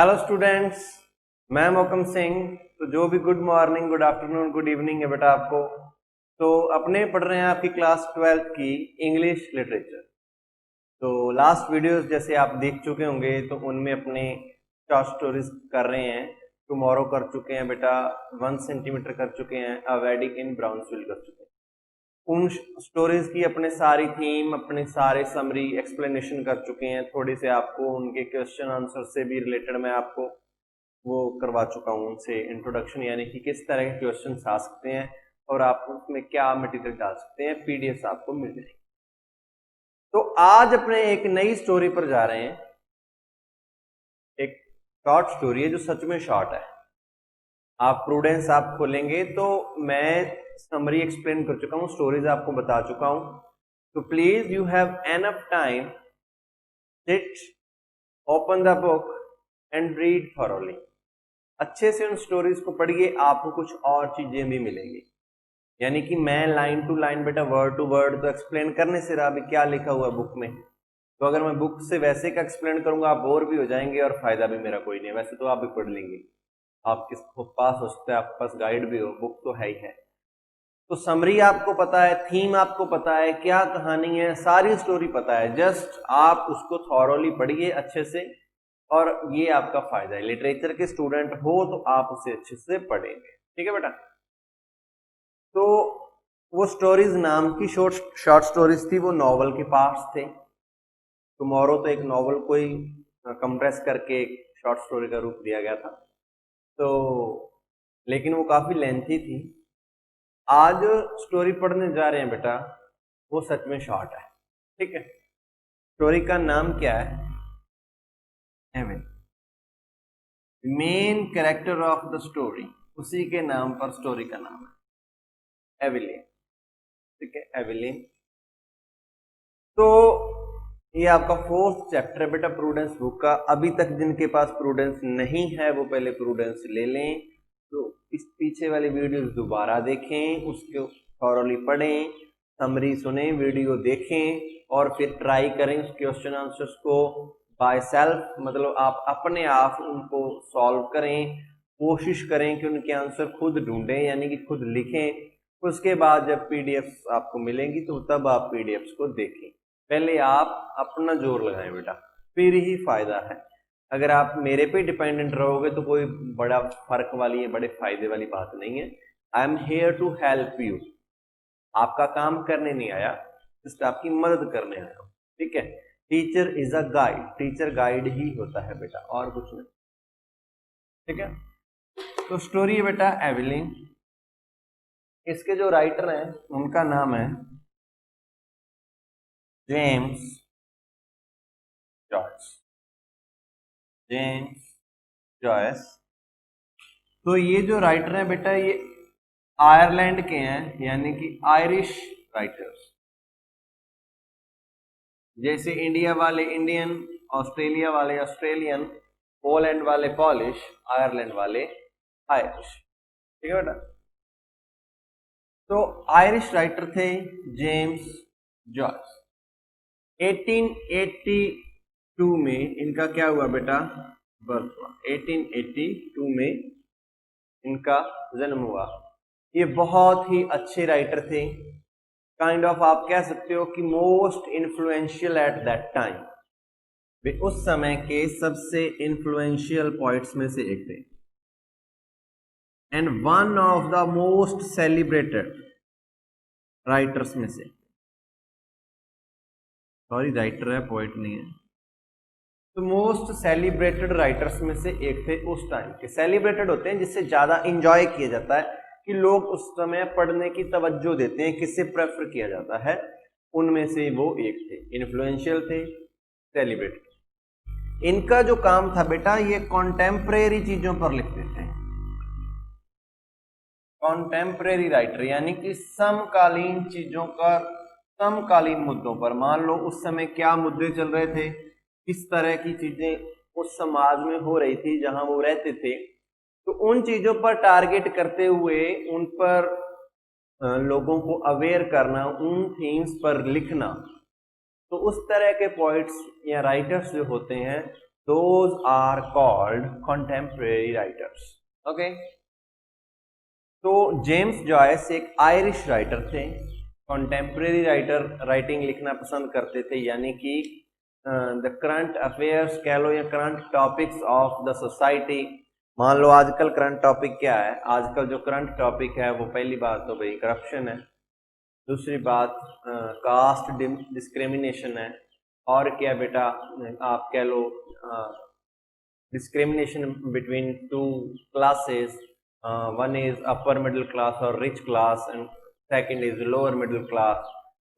Hello students, मैं मोहकम सिंह। तो जो भी good morning, good afternoon, good evening है बेटा आपको। तो अपने पढ़ रहे हैं आपकी क्लास 12th की इंग्लिश लिटरेचर। तो लास्ट वीडियोस जैसे आप देख चुके होंगे तो उनमें अपने शॉर्ट स्टोरीज कर रहे हैं। टुमारो कर चुके हैं बेटा, 1 सेंटीमीटर कर चुके हैं, अ वेडिंग इन ब्राउन्सविल कर चुके हैं। उन स्टोरीज की अपने सारी थीम, अपने सारे समरी एक्सप्लेनेशन कर चुके हैं। थोड़ी से आपको उनके क्वेश्चन आंसर से भी रिलेटेड मैं आपको वो करवा चुका हूँ, उनसे इंट्रोडक्शन, यानी कि किस तरह के क्वेश्चन आ सकते हैं और आप उसमें क्या मटेरियल डाल सकते हैं। पीडीएफ आपको मिल जाएगी। तो आज अपने एक नई स्टोरी पर जा रहे हैं। एक शॉर्ट स्टोरी है जो सच में शॉर्ट है। आप प्रूडेंस आप खोलेंगे तो मैं समरी एक्सप्लेन कर चुका हूं, स्टोरीज आपको बता चुका हूं। तो please you have enough time, sit, open the book and read thoroughly. अच्छे से उन स्टोरीज को पढ़िए, आपको कुछ और चीजें भी मिलेंगी। यानी कि मैं लाइन टू लाइन बेटा, वर्ड टू वर्ड तो एक्सप्लेन करने से रहा अभी क्या लिखा हुआ बुक में। तो अगर मैं बुक से वैसे का एक्सप्लेन करूंगा आप बोर भी हो जाएंगे और फायदा भी मेरा कोई नहीं है। वैसे तो आप भी पढ़ लेंगे, आप किसको पास हो सकते हैं, आपके पास गाइड भी हो, बुक तो है ही है। तो समरी आपको पता है, थीम आपको पता है, क्या कहानी है, सारी स्टोरी पता है। जस्ट आप उसको थॉरोली पढ़िए अच्छे से, और ये आपका फायदा है। लिटरेचर के स्टूडेंट हो तो आप उसे अच्छे से पढ़ेंगे। ठीक है बेटा। तो वो स्टोरीज नाम की शॉर्ट स्टोरीज थी, वो नॉवल के पार्ट्स थे। टुमारो तो एक नॉवल को ही कंप्रेस करके एक शॉर्ट स्टोरी का रूप दिया गया था। तो लेकिन वो काफी लेंथी थी। आज स्टोरी पढ़ने जा रहे हैं बेटा, वो सच में शॉर्ट है। ठीक है। स्टोरी का नाम क्या है? Evin. Main character of the story, उसी के नाम पर स्टोरी का नाम है, एविलिन। ठीक है, एविलिन। तो ये आपका 4th चैप्टर है बेटा प्रूडेंस बुक का। अभी तक जिनके पास प्रूडेंस नहीं है वो पहले प्रूडेंस ले लें। तो इस पीछे वाली वीडियो दोबारा देखें, उसको थॉरोली पढ़ें, समरी सुने, वीडियो देखें और फिर ट्राई करें उस क्वेश्चन आंसर्स को बाय सेल्फ, मतलब आप अपने आप उनको सॉल्व करें। कोशिश करें कि उनके आंसर खुद ढूंढें, यानी कि खुद लिखें। उसके बाद जब पीडीएफ आपको मिलेंगी तो तब आप पीडीएफ को देखें। पहले आप अपना जोर लगाएं बेटा, फिर ही फायदा है। अगर आप मेरे पे डिपेंडेंट रहोगे तो कोई बड़ा फर्क वाली है, बड़े फायदे वाली बात नहीं है। I am here to help you. आपका काम करने नहीं आया, जस्ट आपकी मदद करने आया हूं। ठीक है। Teacher is a guide, teacher guide ही होता है बेटा, और कुछ नहीं। ठीक है। तो स्टोरी है बेटा एविलिन। इसके जो राइटर हैं उनका नाम है जेम्स जॉयस। James Joyce. तो ये जो राइटर हैं बेटा, ये आयरलैंड के हैं, यानी कि आयरिश राइटर्स। जैसे इंडिया वाले इंडियन, ऑस्ट्रेलिया वाले ऑस्ट्रेलियन, पोलैंड वाले पॉलिश, आयरलैंड वाले आयरिश। ठीक है बेटा। तो आयरिश राइटर थे जेम्स जॉयस। 1882 में इनका क्या हुआ बेटा? बर्थ हुआ। 1882 में इनका जन्म हुआ। ये बहुत ही अच्छे राइटर थे, काइंड ऑफ आप कह सकते हो कि most influential at that time. वे उस समय के सबसे इन्फ्लुएंशियल पॉइंट्स में से एक थे, and one of the most celebrated writers में से। सॉरी, राइटर है, पोएट नहीं है। तो मोस्ट सेलिब्रेटेड राइटर्स में से एक थे उस टाइम के। सेलिब्रेटेड होते हैं जिससे ज्यादा इंजॉय किया जाता है, कि लोग उस समय पढ़ने की तवज्जो देते हैं, किससे प्रेफर किया जाता है, उनमें से वो एक थे। इन्फ्लुएंशियल थे, सेलिब्रेटेड। इनका जो काम था बेटा, ये कॉन्टेम्परेरी चीजों पर लिखते थे। कॉन्टेम्परेरी राइटर, यानी कि समकालीन चीजों का, समकालीन मुद्दों पर। मान लो उस समय क्या मुद्दे चल रहे थे, किस तरह की चीजें उस समाज में हो रही थी जहां वो रहते थे, तो उन चीजों पर टारगेट करते हुए उन पर लोगों को अवेयर करना, उन थीम्स पर लिखना। तो उस तरह के पोइट्स या राइटर्स जो होते हैं, those are called contemporary writers. Okay, तो जेम्स जॉयस एक आयरिश राइटर थे, कंटेम्प्रेरी राइटर, राइटिंग लिखना पसंद करते थे, यानी कि द करंट अफेयर्स कह लो या current topics of the society. मान लो आजकल करंट टॉपिक क्या है, आजकल जो करंट टॉपिक है वो पहली बात तो भाई करप्शन है, दूसरी बात कास्ट डिस्क्रिमिनेशन है, और क्या बेटा आप कह लो discrimination between two classes, one is upper middle class or rich class and second is lower middle class.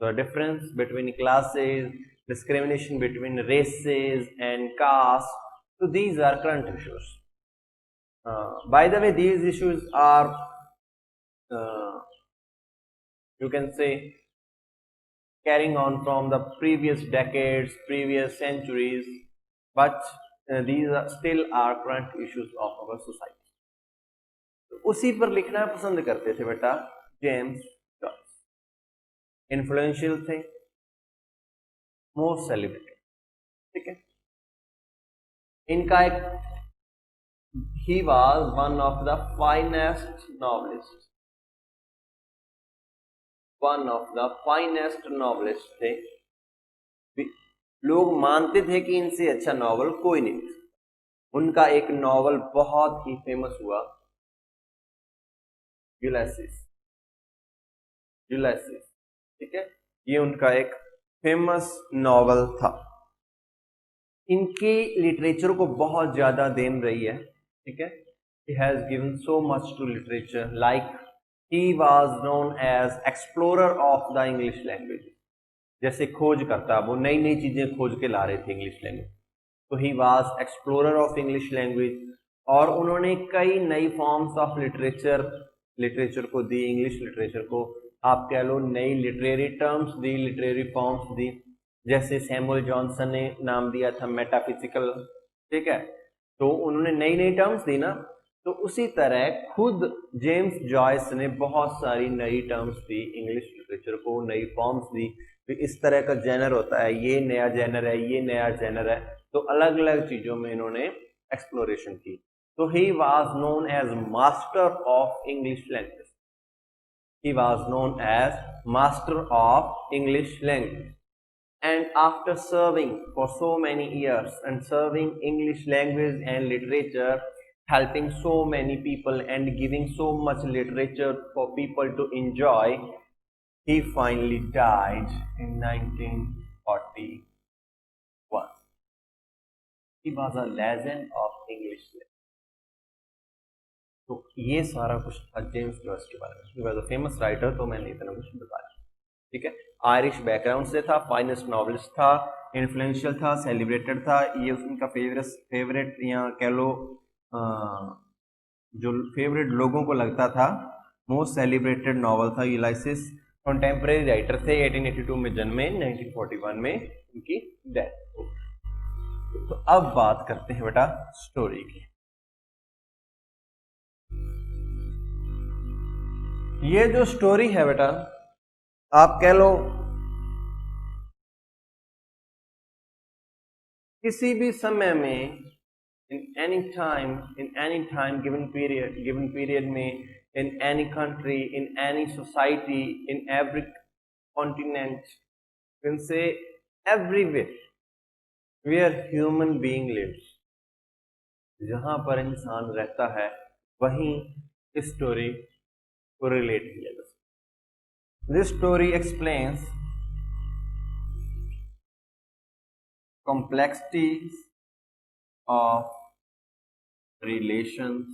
So difference between classes, discrimination between races and castes, so these are current issues. By the way, these issues are you can say carrying on from the previous decades, previous centuries, but these are still are current issues of our society. तो उसी पर लिखना पसंद करते थे बेटा James Joyce. Influential थे, most celebrated, ठीक है। इनका एक he was one of the finest novelist, one of the finest novelist थे। लोग मानते थे कि इनसे अच्छा नॉवल कोई नहीं लिख सकता। उनका एक नॉवल बहुत ही फेमस हुआ, यूलिसिस, यूलिसिस, ठीक है, ये उनका एक फेमस नॉवल था। इनके लिटरेचर को बहुत ज्यादा देन रही है, ठीक है। He has given so much to literature, like he was known as explorer of the English language. जैसे खोज करता, वो नई नई चीजें खोज के ला रहे थे इंग्लिश लैंग्वेज, तो he was explorer of English language. और उन्होंने कई नई फॉर्म्स ऑफ लिटरेचर को दी, इंग्लिश लिटरेचर को आप कह लो नई लिटरेरी टर्म्स दी, लिटरेरी फॉर्म्स दी। जैसे सैमुअल जॉनसन ने नाम दिया था मेटाफिजिकल, ठीक है, तो उन्होंने नई नई टर्म्स दी ना। तो उसी तरह खुद जेम्स जॉयस ने बहुत सारी नई टर्म्स दी इंग्लिश लिटरेचर को, नई फॉर्म्स दी। तो इस तरह का जेनर होता है, ये नया जेनर है, ये नया जेनर है, तो अलग अलग चीजों में इन्होंने एक्सप्लोरेशन की। तो he was known as master of English language, he was known as master of English language. And after serving for so many years and serving English language and literature, helping so many people and giving so much literature for people to enjoy, he finally died in 1941. He was a legend of English language. तो ये सारा कुछ था James Joyce के बारे में। He was a famous writer, तो मैंने इतना कुछ बताया, ठीक है। आयरिश बैकग्राउंड से था, फाइनेस्ट नॉवलिस्ट था, इन्फ्लुएंशियल था, सेलिब्रेटेड था। ये उनका फेवरेट या कह लो जो फेवरेट लोगों को लगता था, मोस्ट सेलिब्रेटेड नॉवल था यूलिसिस। कंटेम्प्रेरी राइटर थे, 1882 में जन्मे, 1941 में उनकी डेथ हो। तो अब बात करते हैं बेटा स्टोरी की। ये जो स्टोरी है बेटा, आप कह लो किसी भी समय में, in any time given period में, in any country, in any society, in every continent, can say everywhere where human being lives, जहां पर इंसान रहता है वहीं इस स्टोरी को रिलेट किया जा सकता है। This story explains complexities of relations,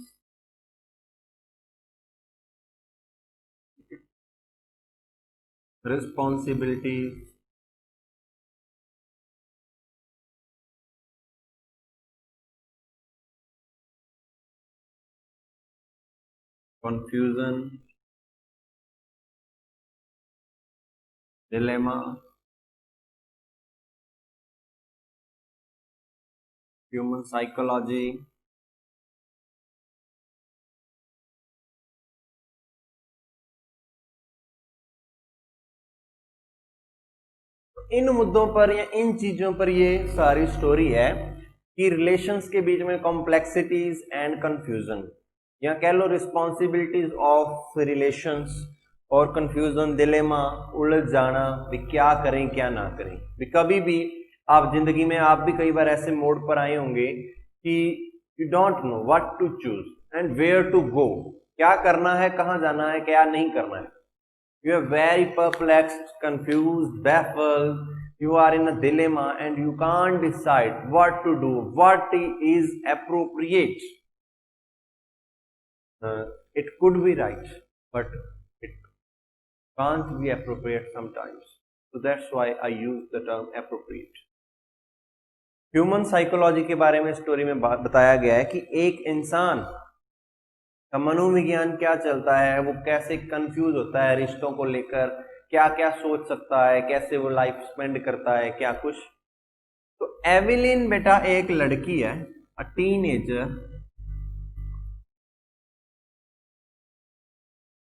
responsibilities, confusion, dilemma, human psychology, इन मुद्दों पर या इन चीजों पर ये सारी स्टोरी है कि रिलेशंस के बीच में कॉम्प्लेक्सिटीज एंड कंफ्यूजन, या कह लो रिस्पॉन्सिबिलिटीज ऑफ रिलेशंस और कंफ्यूजन, दिलेमा, उलझ जाना, भी क्या करें क्या ना करें। भी कभी भी आप जिंदगी में आप भी कई बार ऐसे मोड पर आए होंगे कि you don't know what to choose and where to go, क्या करना है, कहां जाना है, क्या नहीं करना है। You are very perplexed, confused, baffled, you are in a dilemma and you can't decide what to do, what is appropriate. It could be right, but it can't be appropriate sometimes. So that's why I use the term appropriate. Human psychology के बारे में story में बताया गया है कि एक इंसान का मनोविज्ञान क्या चलता है, वो कैसे कंफ्यूज होता है रिश्तों को लेकर, क्या क्या सोच सकता है, कैसे वो लाइफ स्पेंड करता है, क्या कुछ। तो एविलिन बेटा एक लड़की है, अ टीनेजर,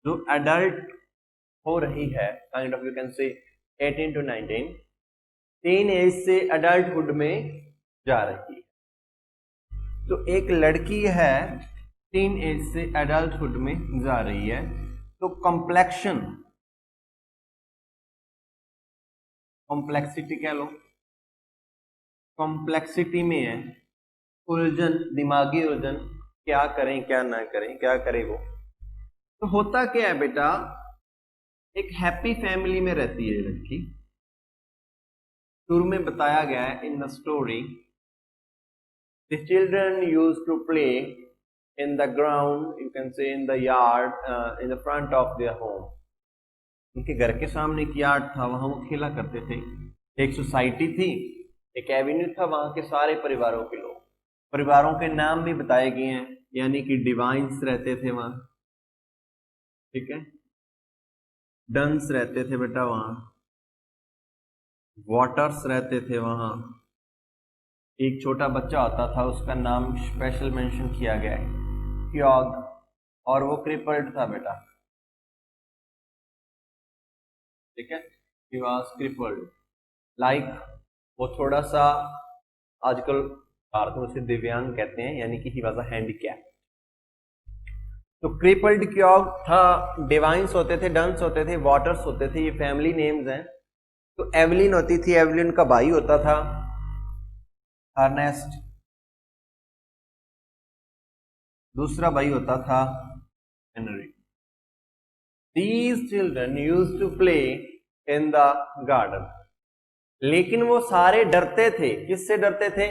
जो एडल्ट हो रही है, काइंड ऑफ यू कैन से 18 to 19, टीन एज से एडल्टहुड में जा रही है। तो एक लड़की है टीन एज से एडल्टहुड में जा रही है, तो कॉम्प्लेक्सिटी कह लो, कॉम्प्लेक्सिटी में है, उलझन, दिमागी उलझन, क्या करें क्या ना करें, क्या करे वो। तो होता क्या है बेटा, एक हैप्पी फैमिली में रहती है लड़की। शुरू में बताया गया है in the story, the children used to play in the ground, you can say in the yard, in the front of their home. उनके घर के सामने एक यार्ड था, वहां वो खेला करते थे। एक सोसाइटी थी, एक एवेन्यू था, वहां के सारे परिवारों के लोग, परिवारों के नाम भी बताए गए हैं, यानी कि डिवाइन्स रहते थे वहां, ठीक है, डन्स रहते थे बेटा वहां, वॉटर्स रहते थे वहां, एक छोटा बच्चा होता था, उसका नाम स्पेशल मेंशन किया गया है, क्योग, और वो क्रिपल्ड था बेटा, ठीक है, ही वाज क्रिपल्ड, लाइक वो थोड़ा सा, आजकल भारत में उसे दिव्यांग कहते हैं, यानी कि ही वाज अ हैंडीकैप। तो क्रिपल्ड क्योग था, डिवाइन्स होते थे, डन्स होते थे, वॉटर्स होते थे, ये फैमिली नेम्स हैं। तो एवलिन होती थी, एवलिन का भाई होता था अर्नेस्ट, दूसरा भाई होता था Henry. These children used to play in the garden. लेकिन वो सारे डरते थे, किससे डरते थे?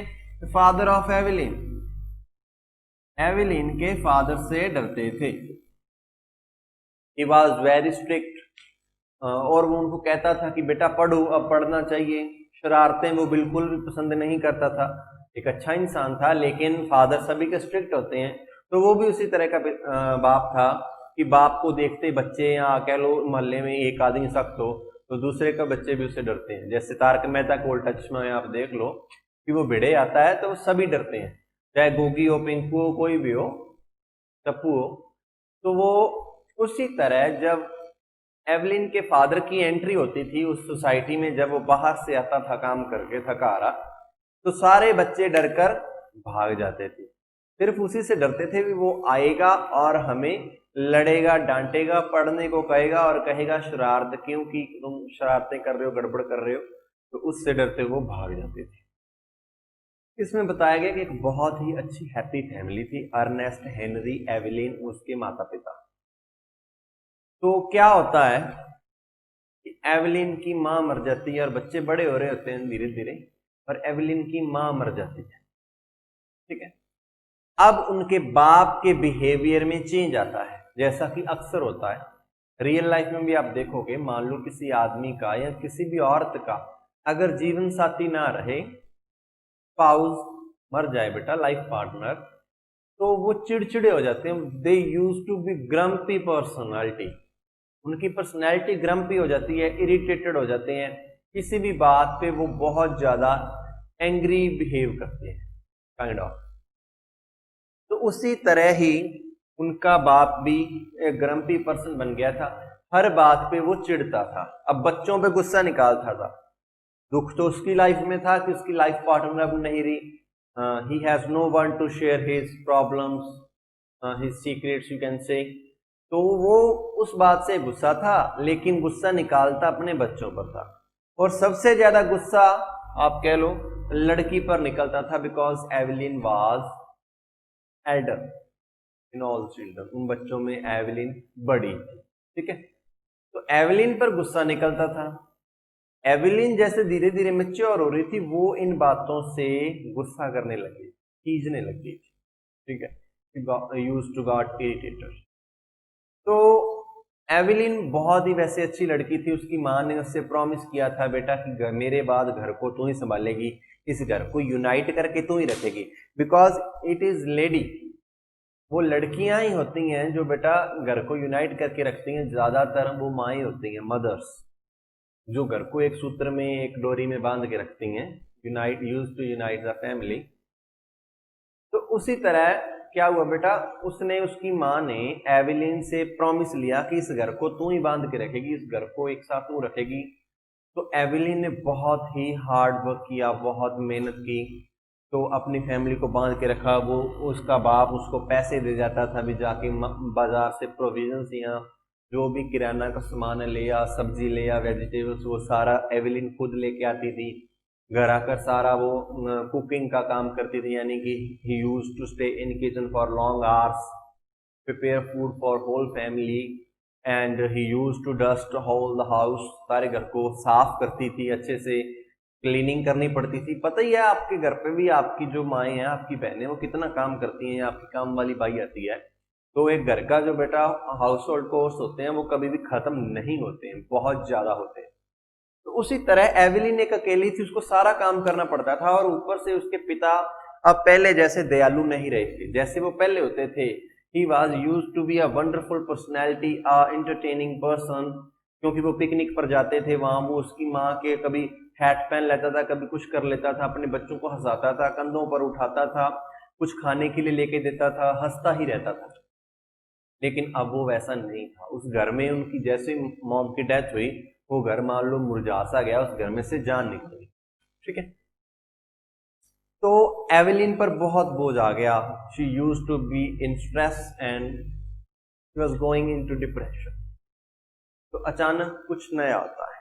फादर ऑफ एवेलिन, एवेलिन के फादर से डरते थे। He was very strict, और वो उनको कहता था कि बेटा पढ़ो, अब पढ़ना चाहिए। शरारतें वो बिल्कुल भी पसंद नहीं करता था, एक अच्छा इंसान था, लेकिन फादर सभी के स्ट्रिक्ट होते हैं, तो वो भी उसी तरह का बाप था कि बाप को देखते बच्चे, या कह लो मोहल्ले में एक आदमी सख्त हो तो दूसरे का बच्चे भी उससे डरते हैं। जैसे तारक मेहता का उल्टा चश्मा में आप देख लो कि वो भिड़े आता है तो सभी डरते हैं, चाहे गोगी हो, पिंकू हो, कोई भी हो, टप्पू हो। तो वो उसी तरह जब एवलिन के फादर की एंट्री होती थी उस सोसाइटी में, जब वो बाहर से आता था काम करके थका रहा, तो सारे बच्चे डरकर भाग जाते थे। सिर्फ उसी से डरते थे कि वो आएगा और हमें लड़ेगा, डांटेगा, पढ़ने को कहेगा और कहेगा शरारत क्यों की तुम शरारतें कर रहे हो, गड़बड़ कर रहे हो, तो उससे डरते वो भाग जाते थे। इसमें बताया गया कि एक बहुत ही अच्छी हैप्पी फैमिली थी, अर्नेस्ट, हेनरी, एवेलिन, उसके माता पिता। तो क्या होता है कि एवेलिन की मां मर जाती है और बच्चे बड़े हो रहे होते हैं धीरे धीरे, और एवेलिन की मां मर जाती है, ठीक है। अब उनके बाप के बिहेवियर में चेंज आता है, जैसा कि अक्सर होता है रियल लाइफ में भी आप देखोगे। मान लो किसी आदमी का या किसी भी औरत का अगर जीवन साथी ना रहे, स्पाउस मर जाए बेटा, लाइफ पार्टनर, तो वो चिड़चिड़े हो जाते हैं। They use to be grumpy personality, उनकी पर्सनैलिटी ग्रम्पी हो जाती है, इरिटेटेड हो जाते हैं, किसी भी बात पे वो बहुत ज्यादा एंग्री बिहेव करते हैं, काइंड ऑफ। तो उसी तरह ही उनका बाप भी एक ग्रम्पी पर्सन बन गया था, हर बात पे वो चिढ़ता था, अब बच्चों पे गुस्सा निकालता था। दुख तो उसकी लाइफ में था कि उसकी लाइफ पार्टनर अब नहीं रही, he has no one to share his problems, his secrets you can say. तो वो उस बात से गुस्सा था, लेकिन गुस्सा निकालता अपने बच्चों पर था, और सबसे ज्यादा गुस्सा आप कह लो लड़की पर निकलता था, because Evelyn was Elder in all children, उन बच्चों में एवलिन बड़ी थी, ठीक है। तो एवलिन पर गुस्सा निकलता था। एवलिन जैसे धीरे धीरे मैच्योर हो रही थी, वो इन बातों से गुस्सा करने लगी, खींचने लगी थी, ठीक है, यूज्ड टू गॉट इरिटेटेड। तो एवलिन बहुत ही वैसे अच्छी लड़की थी, उसकी माँ ने उससे प्रॉमिस किया था, बेटा कि मेरे बाद घर को तू ही संभालेगी, इस घर को यूनाइट करके तू ही रखेगी, बिकॉज इट इज लेडी। वो लड़कियां ही होती हैं जो बेटा घर को यूनाइट करके रखती हैं, ज्यादातर वो माँ ही होती हैं, मदर्स, जो घर को एक सूत्र में, एक डोरी में बांध के रखती हैं, unite, use to unite the family. तो उसी तरह क्या हुआ बेटा, उसने, उसकी माँ ने एवलिन से प्रॉमिस लिया कि इस घर को तू ही बांध के रखेगी, इस घर को एक साथ तू रखेगी। तो एवलिन ने बहुत ही हार्ड वर्क किया, बहुत मेहनत की, तो अपनी फैमिली को बांध के रखा। वो, उसका बाप उसको पैसे दे जाता था, भी जाके बाजार से प्रोविजंस या जो भी किराना का सामान ले आ, सब्जी ले आ, वेजिटेबल्स, वो सारा एवलिन खुद लेके आती थी। घर आकर सारा वो कुकिंग का काम करती थी, यानी कि he used to stay in kitchen for long hours, prepare food for whole family, and he used to dust whole the house, सारे घर को साफ करती थी, अच्छे से क्लीनिंग करनी पड़ती थी। पता ही है आपके घर पे भी आपकी जो माएँ हैं, आपकी बहनें, वो कितना काम करती हैं, आपकी काम वाली बाई आती है। तो एक घर का जो बेटा हाउस होल्ड कोर्स होते हैं, वो कभी भी खत्म नहीं होते हैं, बहुत ज्यादा होते हैं। तो उसी तरह एवलिन एक अकेली थी, उसको सारा काम करना पड़ता था, और ऊपर से उसके पिता अब पहले जैसे दयालु नहीं रहे थे, जैसे वो पहले होते थे। He was use to be a wonderful personality, a entertaining person, क्योंकि वो पिकनिक पर जाते थे, वहां वो उसकी माँ के कभी हैट पहन लेता था, कभी कुछ कर लेता था, अपने बच्चों को हंसाता था, कंधों पर उठाता था, कुछ खाने के लिए लेके देता था, हंसता ही रहता था। लेकिन अब वो वैसा नहीं था। उस घर में उनकी जैसे मॉम की डेथ हुई, वो घर मान लो मुरझा सा गया, उस घर में से जान निकल गई, ठीक है। तो एवलिन पर बहुत बोझ आ गया, she used to be in stress and she was going into depression. तो अचानक कुछ नया आता है।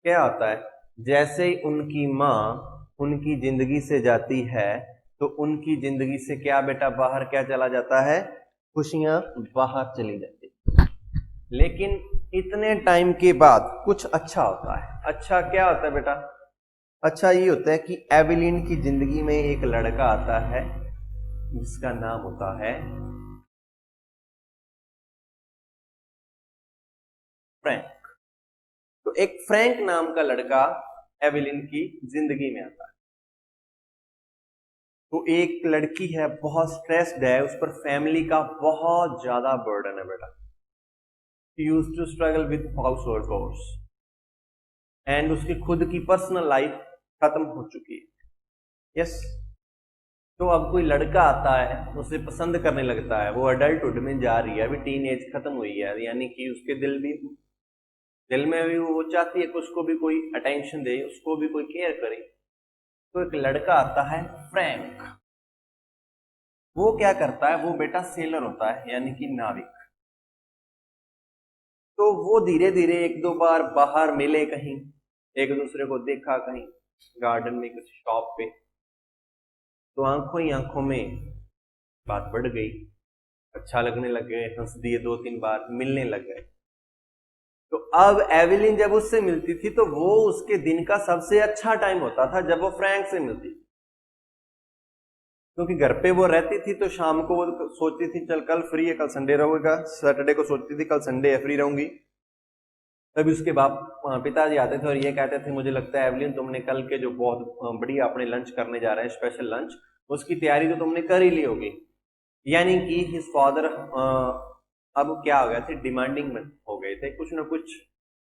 क्या आता है? जैसे ही उनकी माँ उनकी जिंदगी से जाती है, तो उनकी जिंदगी से क्या बेटा बाहर क्या चला जाता है? खुशियां बाहर चली जाती। लेकिन इतने टाइम के बाद कुछ अच्छा होता है। अच्छा क्या होता है बेटा? अच्छा ये होता है कि एवलिन की जिंदगी में एक लड़का आता है, जिसका नाम होता है फ्रैंक। तो एक फ्रैंक नाम का लड़का एवलिन की जिंदगी में आता है। तो एक लड़की है, बहुत स्ट्रेस्ड है, उस पर फैमिली का बहुत ज्यादा बर्डन है बेटा। She used to struggle with household chores, and उसकी खुद की पर्सनल लाइफ खत्म हो चुकी है। यस। तो अब कोई लड़का आता है, उसे पसंद करने लगता है, वो अडल्टहुड में जा रही है, अभी टीन एज खत्म हुई है, यानी कि उसके दिल में भी वो चाहती है कि उसको भी कोई अटेंशन दे, उसको भी कोई केयर करे। तो एक लड़का आता है फ्रैंक। वो क्या करता है? वो बेटा सेलर होता है, यानी कि नाविक। तो वो धीरे धीरे एक दो बार बाहर मिले, कहीं एक दूसरे को देखा, कहीं गार्डन में, किसी शॉप पे, तो आंखों ही आंखों में बात बढ़ गई, अच्छा लगने लग गए, हंस दिए, दो तीन बार मिलने लग गए। तो अब एवलिन जब उससे मिलती थी, तो वो उसके दिन का सबसे अच्छा टाइम होता था जब वो फ्रैंक से मिलती, क्योंकि घर पे वो रहती थी, तो शाम को वो सोचती थी चल कल फ्री है, कल संडे रहेगा, सैटरडे को सोचती थी कल संडे है, फ्री रहूंगी। तभी उसके पिताजी आते थे और ये कहते थे, मुझे लगता है एवलिन तुमने कल के जो बहुत बढ़िया अपने लंच करने जा रहे हैं, स्पेशल लंच, उसकी तैयारी तो तुमने कर ही ली होगी। यानी कि हिज फादर अब क्या हो गए थे, डिमांडिंग हो गए थे, कुछ ना कुछ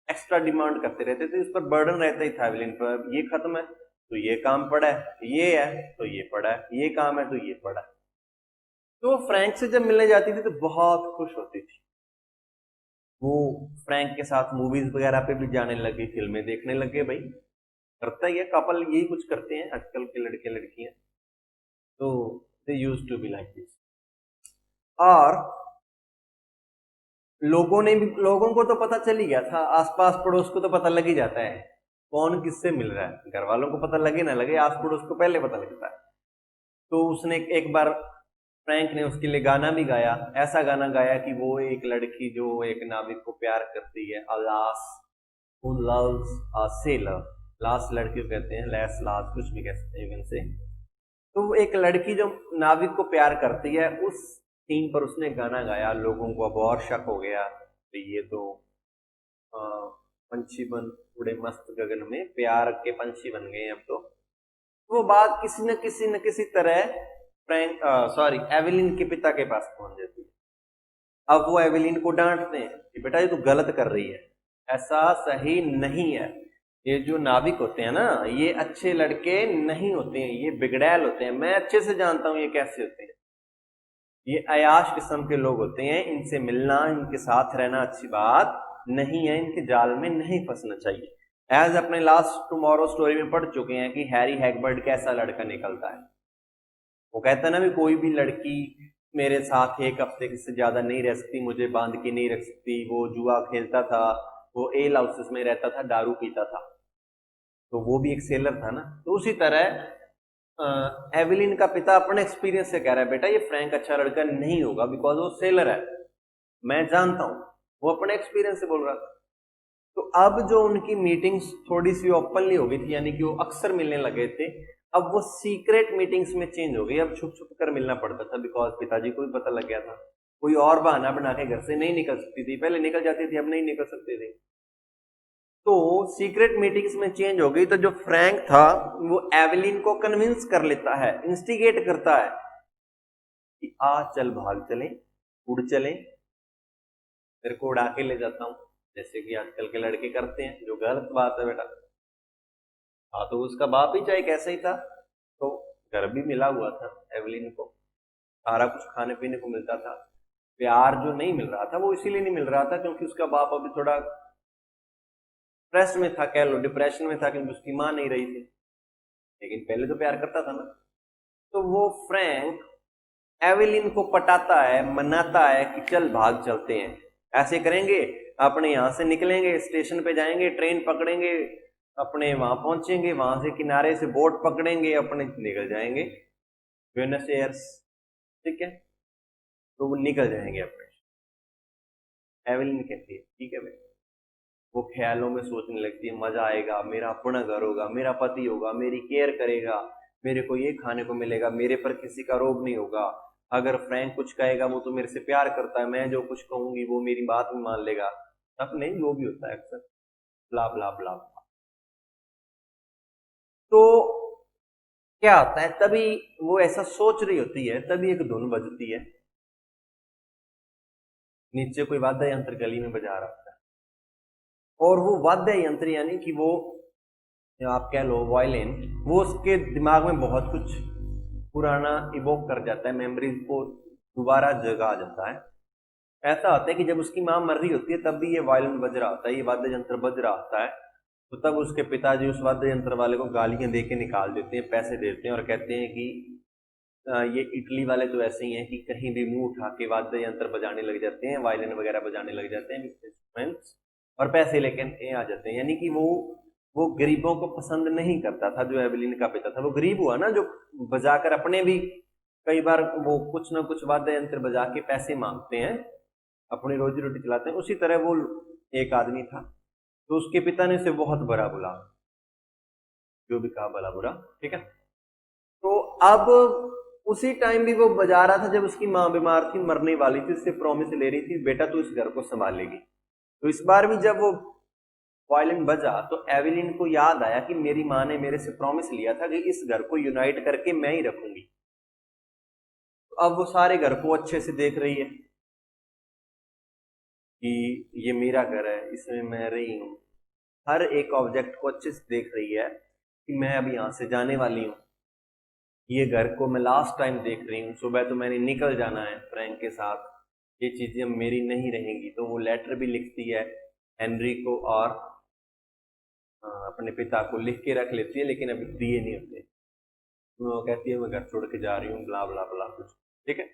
एक्स्ट्रा डिमांड करते रहते थे, उस पर बर्डन रहता ही था एवलिन पर। ये खत्म है तो ये काम पड़ा है, ये है तो ये पड़ा है, ये काम है तो ये पड़ा है। तो फ्रैंक से जब मिलने जाती थी तो बहुत खुश होती थी। वो फ्रैंक के साथ मूवीज वगैरह पे भी जाने लगी, फिल्में देखने लगे। भाई करता ही है, कपल यही कुछ करते हैं आजकल के लड़के लड़कियां। तो they use to be like this. और लोगों को तो पता चल ही गया था, आसपास पड़ोस को तो पता लग ही जाता है कौन किससे मिल रहा है। घर वालों को पता लगे ना लगे, आस पड़ोस को पहले पता लगता है। तो उसने एक बार फ्रैंक ने उसके लिए गाना भी गाया, ऐसा गाना गाया कि वो एक लड़की जो एक नाविक को प्यार करती है, alas who loves a sailor, लास लड़की को कहते हैं, लैस लास कुछ भी कह सकते हैं से। तो वो एक लड़की जो नाविक को प्यार करती है, उस थीम पर उसने गाना गाया। लोगों को अब और शक हो गया तो ये तो पंछी बन उड़े मस्त गगन में, प्यार के पंछी बन गए अब तो। वो बात किसी न किसी तरह फ्रैंक एवेलिन के पिता के पास पहुंच जाती है। अब वो एवेलिन को डांटते हैं कि बेटा ये तो गलत कर रही है, ऐसा सही नहीं है। ये जो नाविक होते हैं ना, ये अच्छे लड़के नहीं होते हैं, ये बिगड़ैल होते हैं। मैं अच्छे से जानता हूं ये कैसे होते हैं। ये अयाश किस्म के लोग होते हैं, इनसे मिलना, इनके साथ रहना अच्छी बात नहीं है, इनके जाल में नहीं फंसना चाहिए। एज अपने लास्ट टुमारो स्टोरी में पढ़ चुके हैं कि हैरी हैगबर्ड कैसा लड़का निकलता है। वो कहता है ना भी कोई भी लड़की मेरे साथ एक हफ्ते से ज्यादा नहीं रह सकती, मुझे बांध के नहीं रख सकती। वो जुआ खेलता था, वो एल हाउसेस में रहता था, दारू पीता था, तो वो भी एक सेलर था ना। तो उसी तरह एवेलिन का पिता अपने एक्सपीरियंस से कह रहा है बेटा ये फ्रैंक अच्छा लड़का नहीं होगा, बिकॉज वो सेलर है, मैं जानता हूं। वो अपने एक्सपीरियंस से बोल रहा था। तो अब जो उनकी मीटिंग्स थोड़ी सी ओपनली हो गई थी, यानी कि वो अक्सर मिलने लगे थे, अब वो सीक्रेट मीटिंग्स में चेंज हो गई। अब छुप छुप कर मिलना पड़ता था, बिकॉज पिताजी को भी पता लग गया था। कोई और बहाना बना के घर से नहीं निकल सकती थी, पहले निकल जाती थी, अब नहीं निकल सकती थी। तो सीक्रेट मीटिंग्स में चेंज हो गई। तो जो फ्रैंक था वो एवेलिन को कन्विंस कर लेता है, इंस्टिगेट करता है कि आ चल भाग चले, उड़ चले, तेरे को उड़ा के ले जाता हूं, जैसे कि आजकल के लड़के करते हैं, जो गलत बात है बेटा। हाँ, तो उसका बाप ही चाहे कैसा ही था, तो घर भी मिला हुआ था एवेलिन को, सारा कुछ खाने पीने को मिलता था। प्यार जो नहीं मिल रहा था वो इसीलिए नहीं मिल रहा था क्योंकि उसका बाप अभी थोड़ा स्ट्रेस में था, कह लो डिप्रेशन में था, क्योंकि उसकी मां नहीं रही थी। लेकिन पहले तो प्यार करता था ना। तो वो फ्रैंक एवेलिन को पटाता है, मनाता है कि चल भाग चलते हैं, ऐसे करेंगे, अपने यहां से निकलेंगे, स्टेशन पे जाएंगे, ट्रेन पकड़ेंगे, अपने वहां पहुंचेंगे, वहां से किनारे से बोट पकड़ेंगे, अपने निकल जाएंगे ब्यूनस एयर्स। ठीक है, तो वो निकल जाएंगे अपने। एवेलिन कहती है ठीक है भाई। वो ख्यालों में सोचने लगती है मजा आएगा, मेरा अपना घर होगा, मेरा पति होगा, मेरी केयर करेगा, मेरे को ये खाने को मिलेगा, मेरे पर किसी का रोब नहीं होगा। अगर फ्रैंक कुछ कहेगा वो तो मेरे से प्यार करता है, मैं जो कुछ कहूंगी वो मेरी बात में मान लेगा। तब नहीं, वो भी होता है अक्सर, ब्ला ब्ला ब्ला। तो क्या होता है, तभी वो ऐसा सोच रही होती है, तभी एक धुन बजती है, नीचे कोई वाद्य यंत्र गली में बजा रहा होता है। और वो वाद्य यंत्र यानी कि वो, आप कह लो वायलिन, वो उसके दिमाग में बहुत कुछ पुराना इवोक कर जाता है, मेमोरीज को दोबारा जगा जाता है। ऐसा होता है कि जब उसकी मां मर रही होती है तब भी ये वायलिन बज रहा होता है, ये वाद्य यंत्र बज रहा होता है। तो तब उसके पिताजी उस वाद्य यंत्र वाले को गालियां दे के निकाल देते हैं, पैसे देते हैं और कहते हैं कि ये इटली वाले तो ऐसे ही हैं कि कहीं भी मुंह उठा के वाद्य यंत्र बजाने लग जाते हैं, वायलिन वगैरह बजाने लग जाते हैं इंस्ट्रूमेंट्स, और पैसे लेके आ जाते हैं। यानी कि वो गरीबों को पसंद नहीं करता था। जो एवेलिन का पिता था वो गरीब हुआ ना, जो बजाकर अपने भी कई बार वो कुछ ना कुछ वाद्य यंत्र बजा के पैसे मांगते हैं, अपनी रोजी रोटी चलाते हैं। उसी तरह वो एक आदमी था। तो उसके पिता ने उसे बहुत बुरा बोला, जो भी कहा भला बुरा, ठीक है। तो अब उसी टाइम भी वो बजा रहा था जब उसकी मां बीमार थी, मरने वाली थी, उससे प्रॉमिस ले रही थी बेटा तू इस घर को संभालेगी। तो इस बार भी जब वो वायलिन बजा तो एवेलिन को याद आया कि मेरी मां ने मेरे से प्रॉमिस लिया था कि इस घर को यूनाइट करके मैं ही रखूंगी। तो अब वो सारे घर को अच्छे से देख रही है कि ये मेरा घर है, इसमें मैं रही हूं। हर एक ऑब्जेक्ट को अच्छे से देख रही है कि मैं अब यहां से जाने वाली हूं, ये घर को मैं लास्ट टाइम देख रही हूँ, सुबह तो मैंने निकल जाना है फ्रैंक के साथ, ये चीजें मेरी नहीं रहेंगी। तो वो लेटर भी लिखती है हेनरी को और अपने पिता को लिख के रख लेती है, लेकिन अभी दिए नहीं होते। वो कहती है मैं घर छोड़ के जा रही हूँ, ब्ला ब्ला ब्ला कुछ, ठीक है।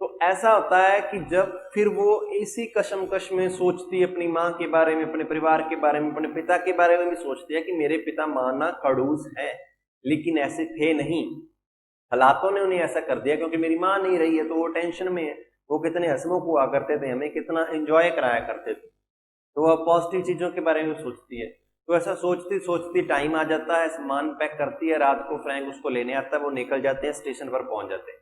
तो ऐसा होता है कि जब फिर वो इसी कशमकश में सोचती है अपनी माँ के बारे में, अपने परिवार के बारे में, अपने पिता के बारे में भी सोचती है कि मेरे पिता माना खड़ूस है, लेकिन ऐसे थे नहीं, हालातों ने उन्हें ऐसा कर दिया क्योंकि मेरी माँ नहीं रही है, तो वो टेंशन में है। वो कितने हंसमुख हुआ करते थे, हमें कितना एंजॉय कराया करते थे, तो वह पॉजिटिव चीजों के बारे में सोचती है। तो ऐसा सोचती सोचती टाइम आ जाता है, सामान पैक करती है, रात को फ्रैंक उसको लेने आता है, वो निकल जाते हैं, स्टेशन पर पहुंच जाते हैं।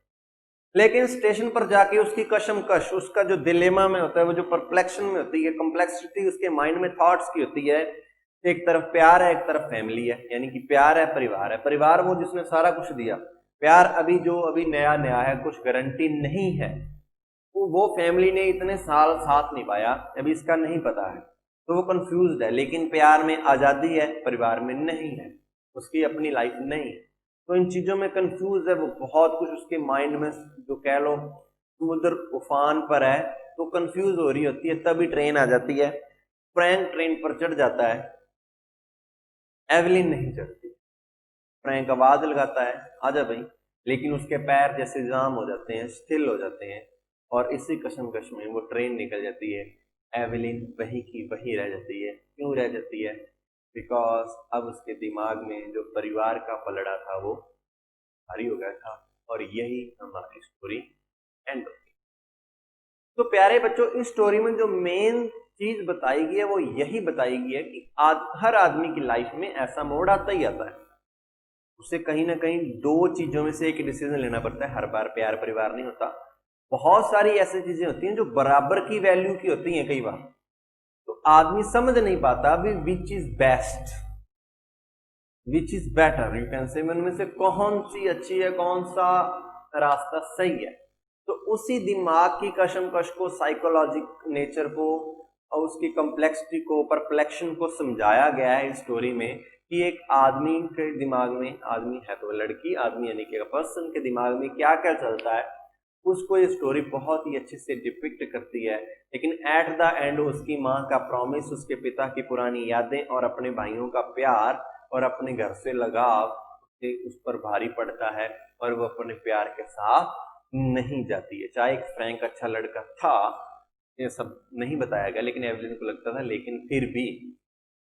लेकिन स्टेशन पर जाके उसकी कशमकश, उसका जो दिलेमा में होता है, वो जो परप्लेक्शन में होती है, कॉम्प्लेक्सिटी उसके माइंड में थॉट्स की होती है, एक तरफ प्यार है, एक तरफ फैमिली है, यानी कि प्यार है, परिवार है। परिवार वो जिसने सारा कुछ दिया, प्यार अभी जो अभी नया नया है, कुछ गारंटी नहीं है, वो फैमिली ने इतने साल साथ निभाया, अभी इसका नहीं पता है, तो वो कंफ्यूज्ड है। लेकिन प्यार में आजादी है, परिवार में नहीं है, उसकी अपनी लाइफ नहीं है, तो इन चीजों में कंफ्यूज है वो, बहुत कुछ उसके माइंड में जो कह लो समुद्र उफान पर है, तो कंफ्यूज हो रही होती है। तभी ट्रेन आ जाती है, फ्रैंक ट्रेन पर चढ़ जाता है, एवलिन नहीं चढ़ती। फ्रैंक आवाज लगाता है आजा भाई, लेकिन उसके पैर जैसे जाम हो जाते हैं, स्थिल हो जाते हैं, और इसी कशमकश में वो ट्रेन निकल जाती है। एवलिन वही की वही रह जाती है। क्यों रह जाती है? बिकॉज अब उसके दिमाग में जो परिवार का पलड़ा था वो भारी हो गया था, और यही हमारी स्टोरी एंड होती है। तो प्यारे बच्चों, इस स्टोरी में जो मेन चीज बताई गई है वो यही बताई गई है कि हर आदमी की लाइफ में ऐसा मोड़ आता ही आता है, उसे कहीं ना कहीं दो चीजों में से एक डिसीजन लेना पड़ता है। हर बार प्यार परिवार नहीं होता, बहुत सारी ऐसी चीजें होती हैं जो बराबर की वैल्यू की होती हैं कई बार, तो आदमी समझ नहीं पाता अभी which is best, which is better, you can से, उनमें से कौन सी अच्छी है, कौन सा रास्ता सही है। तो उसी दिमाग की कशमकश को, साइकोलॉजिक नेचर को और उसकी कॉम्प्लेक्सिटी को, परप्लेक्शन को समझाया गया है इस स्टोरी में कि एक आदमी के दिमाग में, आदमी है तो लड़की, आदमी यानी कि पर्सन के दिमाग में क्या क्या चलता है, उसको ये स्टोरी बहुत ही अच्छे से डिपिक्ट करती है। लेकिन एट द एंड उसकी माँ का प्रॉमिस, उसके पिता की पुरानी यादें और अपने भाइयों का प्यार और अपने घर से लगाव उस पर भारी पड़ता है, और वो अपने प्यार के साथ नहीं जाती है। चाहे एक फ्रैंक अच्छा लड़का था, ये सब नहीं बताया गया, लेकिन एवलिन को लगता था, लेकिन फिर भी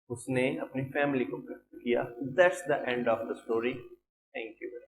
उसने अपनी फैमिली को किया। That's the end of the story. Thank you.